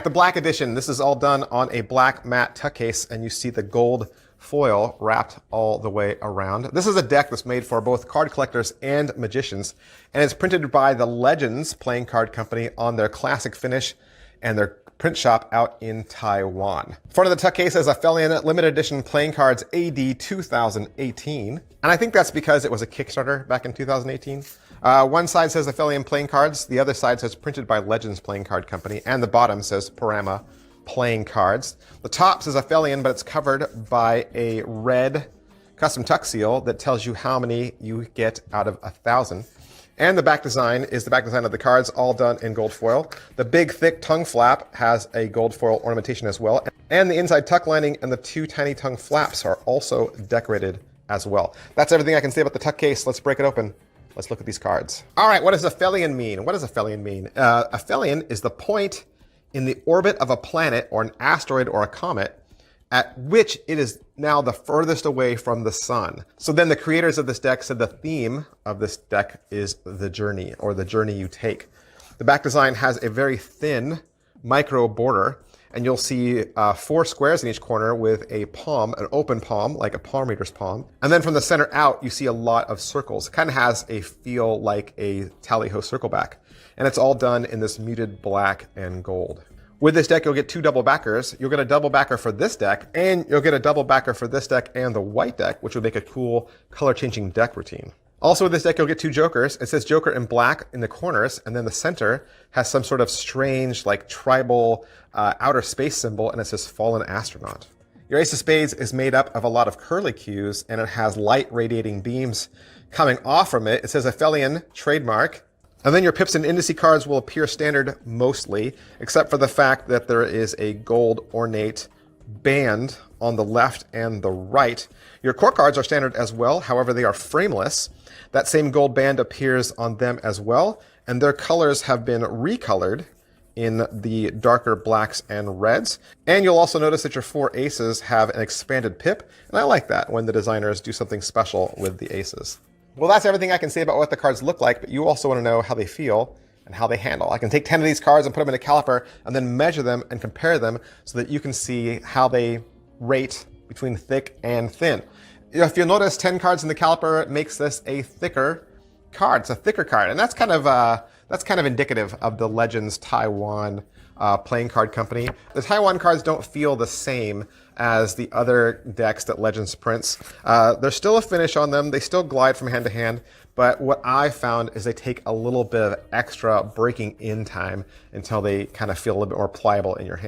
The black edition, this is all done on a black matte tuck case, and you see the gold foil wrapped all the way around. This is a deck that's made for both card collectors and magicians, and it's printed by the Legends playing card company on their classic finish and their print shop out in Taiwan. Front of the tuck case has Aphelion limited edition playing cards AD 2018, and I think that's because it was a Kickstarter back in 2018. One side says Aphelion playing cards, the other side says printed by Legends playing card company, and the bottom says Parama playing cards. The top says Aphelion, but it's covered by a red custom tuck seal that tells you how many you get out of 1,000. And the back design is the back design of the cards, all done in gold foil. The big, thick tongue flap has a gold foil ornamentation as well. And the inside tuck lining and the two tiny tongue flaps are also decorated as well. That's everything I can say about the tuck case. Let's break it open. Let's look at these cards. All right, what does Aphelion mean? What does Aphelion mean? Aphelion is the point in the orbit of a planet or an asteroid or a comet at which it is now the furthest away from the sun. So then the creators of this deck said the theme of this deck is the journey, or the journey you take. The back design has a very thin micro border, and you'll see 4 squares in each corner with a palm, an open palm, like a palm reader's palm. And then from the center out, you see a lot of circles. It kind of has a feel like a tally-ho circle back. And it's all done in this muted black and gold. With this deck, you'll get 2 double backers. You'll get a double backer for this deck, and you'll get a double backer for this deck and the white deck, which would make a cool color-changing deck routine. Also with this deck, you'll get 2 jokers. It says Joker in black in the corners, and then the center has some sort of strange, like tribal outer space symbol, and it says Fallen Astronaut. Your Ace of Spades is made up of a lot of curlicues, and it has light radiating beams coming off from it. It says Aphelion trademark. And then your pips and indice cards will appear standard mostly, except for the fact that there is a gold ornate band on the left and the right. Your core cards are standard as well, however they are frameless. That same gold band appears on them as well, and their colors have been recolored in the darker blacks and reds. And you'll also notice that your 4 aces have an expanded pip, and I like that when the designers do something special with the aces. Well, that's everything I can say about what the cards look like, but you also want to know how they feel and how they handle. I can take 10 of these cards and put them in a caliper and then measure them and compare them so that you can see how they rate between thick and thin. If you'll notice, 10 cards in the caliper makes this a thicker card. It's a thicker card, and that's kind of indicative of the Legends Taiwan playing card company. The Taiwan cards don't feel the same as the other decks that Legends prints. There's still a finish on them. They still glide from hand to hand, but what I found is they take a little bit of extra breaking in time until they kind of feel a little bit more pliable in your hand.